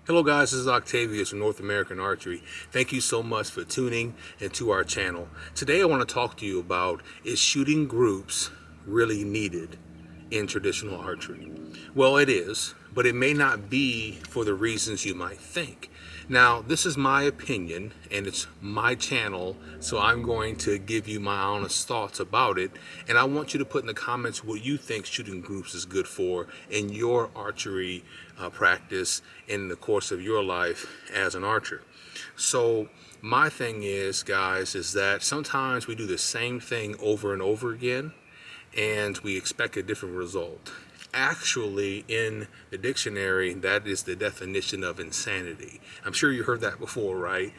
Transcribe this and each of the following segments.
Hello guys, this is Octavius from North American Archery. Thank you so much for tuning into our channel. Today I want to talk to you about, is shooting groups really needed in traditional archery? Well, it is, but it may not be for the reasons you might think. Now, this is my opinion and it's my channel, so I'm going to give you my honest thoughts about it, and I want you to put in the comments what you think shooting groups is good for in your archery practice in the course of your life as an archer. So my thing is, guys, is that sometimes we do the same thing over and over again and we expect a different result. Actually, in the dictionary, that is the definition of insanity. I'm sure you heard that before, right?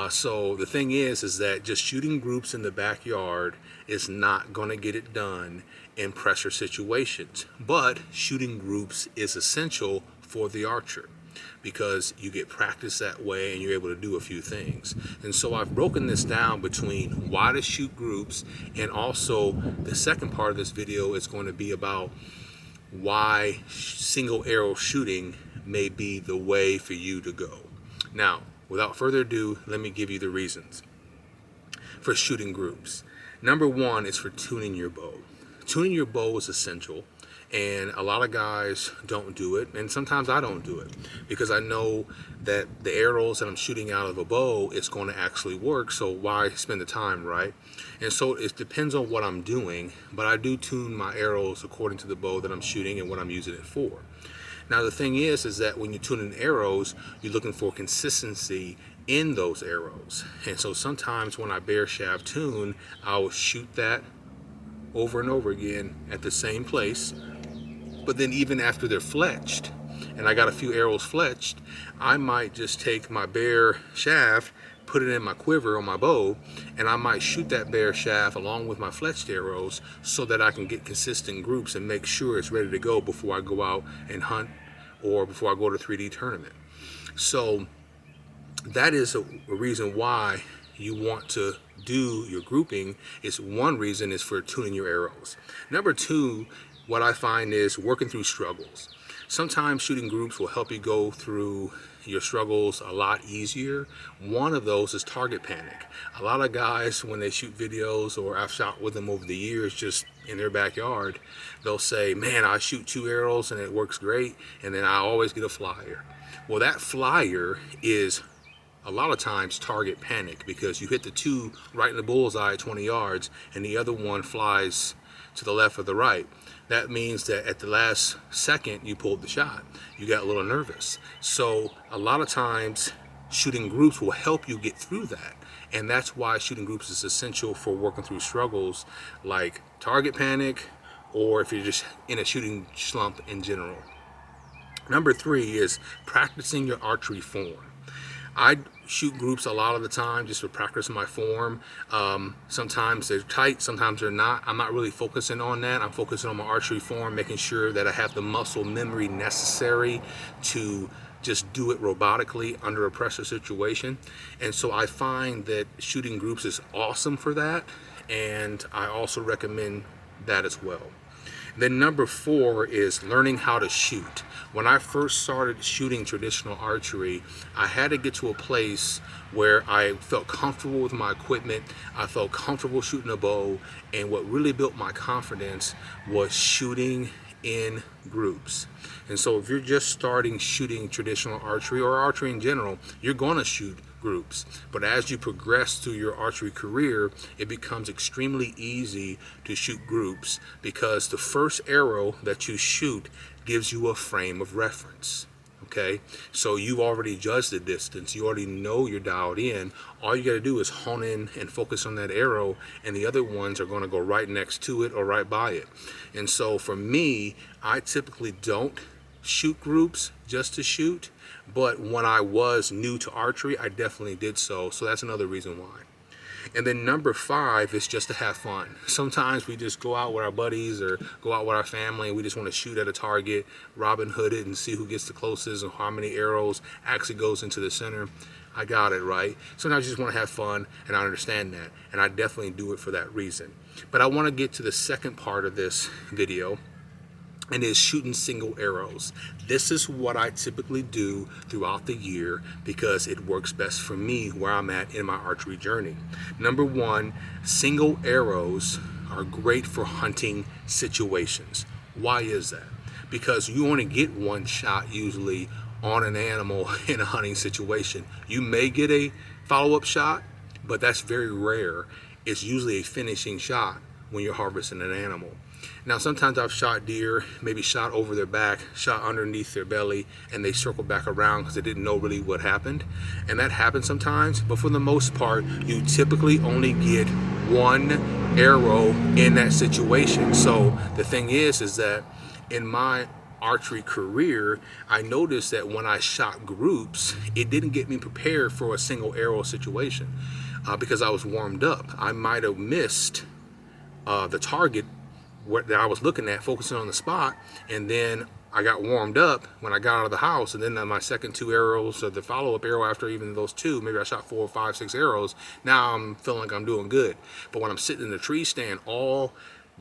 So the thing is that just shooting groups in the backyard is not going to get it done in pressure situations. But shooting groups is essential for the archer, because you get practice that way and you're able to do a few things. And so I've broken this down between why to shoot groups, and also the second part of this video is going to be about why single arrow shooting may be the way for you to go. Now, without further ado, let me give you the reasons for shooting groups. Number one is for tuning your bow. Tuning your bow is essential, and a lot of guys don't do it, and sometimes I don't do it because I know that the arrows that I'm shooting out of a bow is going to actually work, so why spend the time, right? And so it depends on what I'm doing, but I do tune my arrows according to the bow that I'm shooting and what I'm using it for. Now the thing is that when you're tuning arrows, you're looking for consistency in those arrows. And so sometimes when I bare shaft tune, I'll shoot that over and over again at the same place. But then even after they're fletched, and I got a few arrows fletched, I might just take my bare shaft, put it in my quiver on my bow, and I might shoot that bare shaft along with my fletched arrows so that I can get consistent groups and make sure it's ready to go before I go out and hunt or before I go to a 3D tournament. So that is a reason why you want to do your grouping. Is one reason is for tuning your arrows. Number two, what I find is working through struggles. Sometimes shooting groups will help you go through your struggles a lot easier. One of those is target panic. A lot of guys, when they shoot videos, or I've shot with them over the years just in their backyard, they'll say, man, I shoot 2 arrows and it works great, and then I always get a flyer. Well, that flyer is a lot of times target panic, because you hit the 2 right in the bullseye at 20 yards and the other one flies to the left or the right. That means that at the last second you pulled the shot. You got a little nervous. So a lot of times shooting groups will help you get through that. And that's why shooting groups is essential for working through struggles like target panic, or if you're just in a shooting slump in general. Number 3 is practicing your archery form. I shoot groups a lot of the time just to practice my form. Sometimes they're tight, sometimes they're not. I'm not really focusing on that. I'm focusing on my archery form, making sure that I have the muscle memory necessary to just do it robotically under a pressure situation. And so I find that shooting groups is awesome for that, and I also recommend that as well. Then number 4 is learning how to shoot. When I first started shooting traditional archery, I had to get to a place where I felt comfortable with my equipment, I felt comfortable shooting a bow, and what really built my confidence was shooting in groups. And so if you're just starting shooting traditional archery or archery in general, you're going to shoot groups. But as you progress through your archery career, it becomes extremely easy to shoot groups, because the first arrow that you shoot gives you a frame of reference. Okay, so you've already judged the distance, you already know you're dialed in. All you got to do is hone in and focus on that arrow, and the other ones are going to go right next to it or right by it. And so for me, I typically don't shoot groups just to shoot, but when I was new to archery, I definitely did so that's another reason why. And then number 5 is just to have fun. Sometimes we just go out with our buddies or go out with our family and we just want to shoot at a target, Robin Hood it, and see who gets the closest and how many arrows actually goes into the center. I got it, right? Sometimes you just want to have fun, and I understand that, and I definitely do it for that reason. But I want to get to the second part of this video, and is shooting single arrows. This is what I typically do throughout the year because it works best for me where I'm at in my archery journey. Number one, single arrows are great for hunting situations. Why is that? Because you only get one shot usually on an animal in a hunting situation. You may get a follow-up shot, but that's very rare. It's usually a finishing shot when you're harvesting an animal. Now, sometimes I've shot deer, maybe shot over their back, shot underneath their belly, and they circle back around because they didn't know really what happened. And that happens sometimes, but for the most part, you typically only get one arrow in that situation. So the thing is that in my archery career, I noticed that when I shot groups, it didn't get me prepared for a single arrow situation because I was warmed up. I might have missed the target that I was looking at, focusing on the spot, and then I got warmed up when I got out of the house, and then my second two arrows, or the follow-up arrow after even those two, maybe I shot 4, 5, 6 arrows. Now I'm feeling like I'm doing good. But when I'm sitting in the tree stand all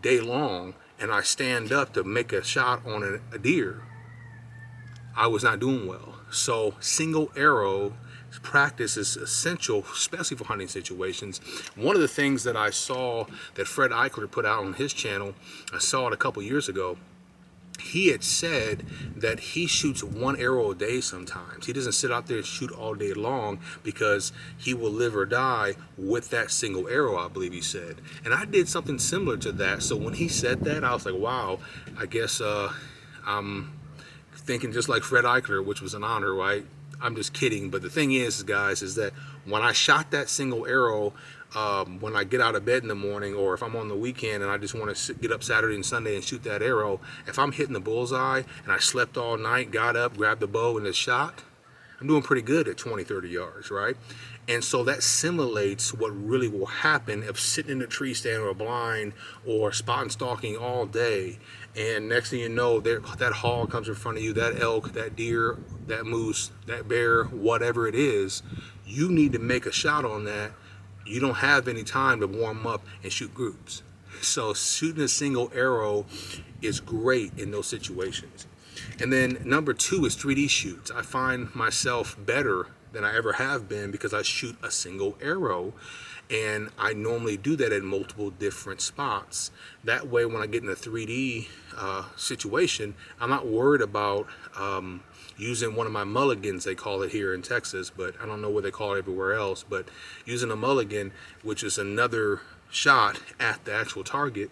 day long and I stand up to make a shot on a deer, I was not doing well. So single arrow practice is essential, especially for hunting situations. One of the things that I saw that Fred Eichler put out on his channel, I saw it a couple years ago. He had said that he shoots one arrow a day sometimes. He doesn't sit out there and shoot all day long because he will live or die with that single arrow, I believe he said. And I did something similar to that. So when he said that, I was like, wow, I guess I'm thinking just like Fred Eichler, which was an honor, right? I'm just kidding. But the thing is, guys, is that when I shot that single arrow, when I get out of bed in the morning, or if I'm on the weekend and I just want to get up Saturday and Sunday and shoot that arrow, if I'm hitting the bullseye and I slept all night, got up, grabbed the bow and just shot, I'm doing pretty good at 20, 30 yards, right? And so that simulates what really will happen if sitting in a tree stand or a blind or spot and stalking all day, and next thing you know, that hog comes in front of you, that elk, that deer, that moose, that bear, whatever it is, you need to make a shot on that. You don't have any time to warm up and shoot groups. So shooting a single arrow is great in those situations. And then number two is 3D shoots. I find myself better than I ever have been because I shoot a single arrow, and I normally do that at multiple different spots. That way when I get in a 3D situation, I'm not worried about using one of my mulligans, they call it here in Texas, but I don't know what they call it everywhere else, but using a mulligan, which is another shot at the actual target.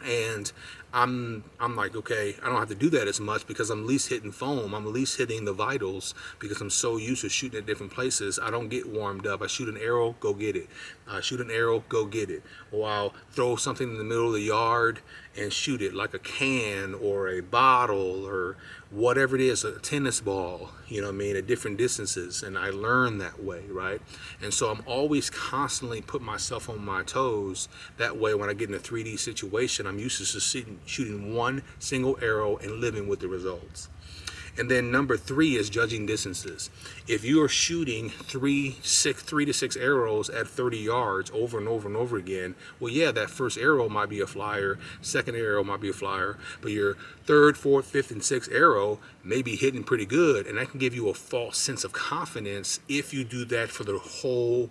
And I'm like, okay, I don't have to do that as much because I'm at least hitting foam. I'm at least hitting the vitals because I'm so used to shooting at different places. I don't get warmed up. I shoot an arrow, go get it. I shoot an arrow, go get it. Or I'll throw something in the middle of the yard and shoot it, like a can or a bottle or whatever it is, a tennis ball, you know what I mean, at different distances. And I learn that way, right? And so I'm always constantly putting myself on my toes. That way when I get in a 3D situation, I'm used to shooting one single arrow and living with the results. And then number three is judging distances. If you are shooting three to six arrows at 30 yards over and over and over again, well, yeah, that first arrow might be a flyer, second arrow might be a flyer, but your third, fourth, fifth, and sixth arrow may be hitting pretty good, and that can give you a false sense of confidence if you do that for the whole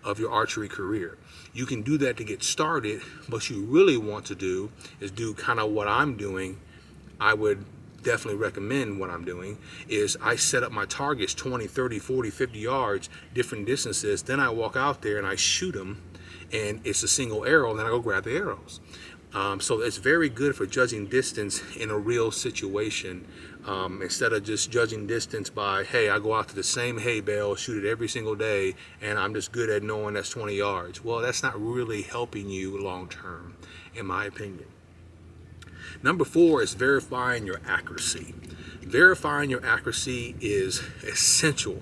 of your archery career. You can do that to get started. What you really want to do is do kind of what I'm doing. I would definitely recommend what I'm doing is I set up my targets 20, 30, 40, 50 yards, different distances. Then I walk out there and I shoot them, and it's a single arrow, and then I go grab the arrows. So it's very good for judging distance in a real situation, instead of just judging distance by, hey, I go out to the same hay bale, shoot it every single day, and I'm just good at knowing that's 20 yards. Well, that's not really helping you long term, in my opinion. Number four is verifying your accuracy. Verifying your accuracy is essential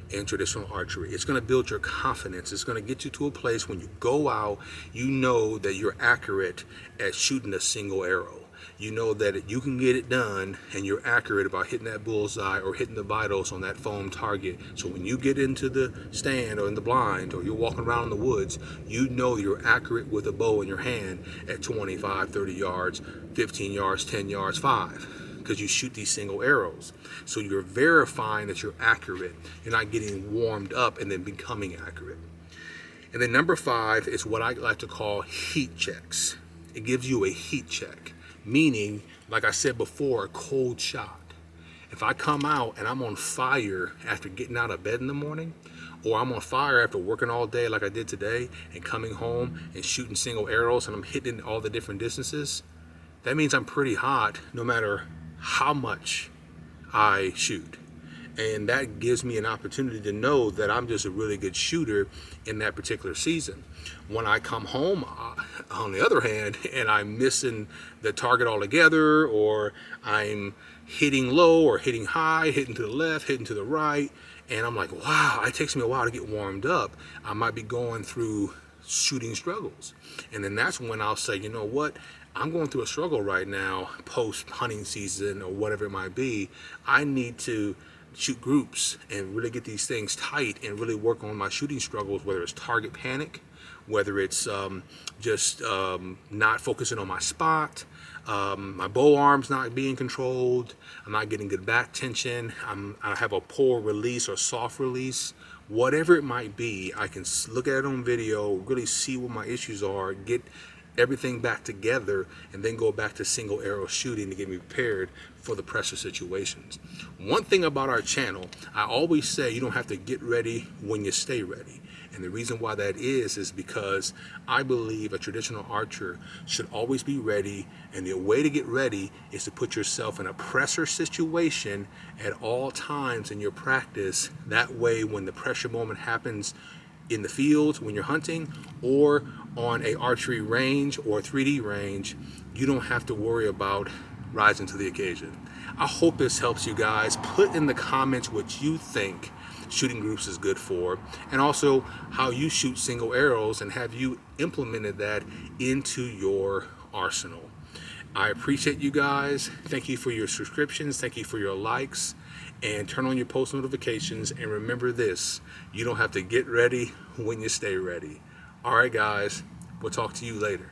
in traditional archery. It's going to build your confidence. It's going to get you to a place when you go out, you know that you're accurate at shooting a single arrow. you know that you can get it done and you're accurate about hitting that bullseye or hitting the vitals on that foam target. So when you get into the stand or in the blind or you're walking around in the woods, you know you're accurate with a bow in your hand at 25, 30 yards, 15 yards, 10 yards, 5. Because you shoot these single arrows. So you're verifying that you're accurate. You're not getting warmed up and then becoming accurate. And then number 5 is what I like to call heat checks. It gives you a heat check, meaning, like I said before, a cold shot. If I come out and I'm on fire after getting out of bed in the morning, or I'm on fire after working all day like I did today and coming home and shooting single arrows and I'm hitting all the different distances, that means I'm pretty hot no matter how much I shoot. And that gives me an opportunity to know that I'm just a really good shooter in that particular season. When I come home, on the other hand, and I'm missing the target altogether, or I'm hitting low or hitting high, hitting to the left, hitting to the right, and I'm like, wow, it takes me a while to get warmed up. I might be going through shooting struggles. And then that's when I'll say, you know what? I'm going through a struggle right now, post hunting season or whatever it might be. I need to shoot groups and really get these things tight and really work on my shooting struggles, whether it's target panic, whether it's not focusing on my spot, my bow arm's not being controlled, I'm not getting good back tension, I have a poor release or soft release. Whatever it might be, I can look at it on video, really see what my issues are, get everything back together, and then go back to single arrow shooting to get me prepared for the pressure situations. One thing about our channel, I always say you don't have to get ready when you stay ready. And the reason why that is because I believe a traditional archer should always be ready, and the way to get ready is to put yourself in a pressure situation at all times in your practice. That way when the pressure moment happens in the field when you're hunting or on a archery range or 3D range, you don't have to worry about rising to the occasion. I hope this helps you guys. Put in the comments what you think shooting groups is good for, and also how you shoot single arrows, and have you implemented that into your arsenal. I appreciate you guys. Thank you for your subscriptions. Thank you for your likes. And turn on your post notifications. And remember this, you don't have to get ready when you stay ready. All right, guys, we'll talk to you later.